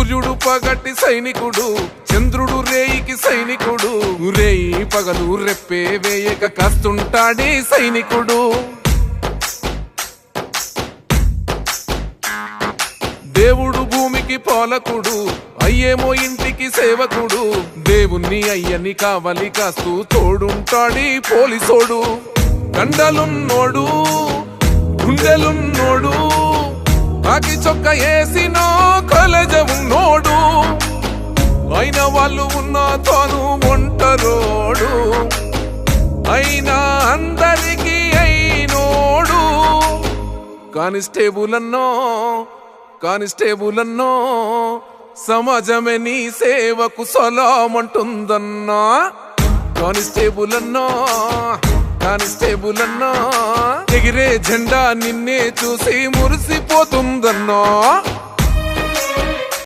సూర్యుడు పగటి సైనికుడు, చంద్రుడు రేయికి సైనికుడు. రేయి పగలు రెప్పే వేయక కాస్తుంటాడే సైనికుడు. దేవుడు భూమికి పాలకుడు, అయ్యేమో ఇంటికి సేవకుడు. దేవుణ్ణి అయ్యని కావలి కాస్తూ తోడుంటాడి పోలీసోడు. కండలున్నోడు, గుండెలున్నోడు, కాకి చొక్క వేసినో కలజ ఉన్నోడు. అయిన వాళ్ళు ఉన్న తాను ఒంటరోడు, అయినా అందరికీ అయినోడు. కానిస్టేబుల్ అన్నో సమాజమే నీ సేవకు సలామంటుందన్నా. కానిస్టేబుల్ అన్నో ఎగిరే జెండా నిన్నే చూసి మురిసిపోతుందన్నా.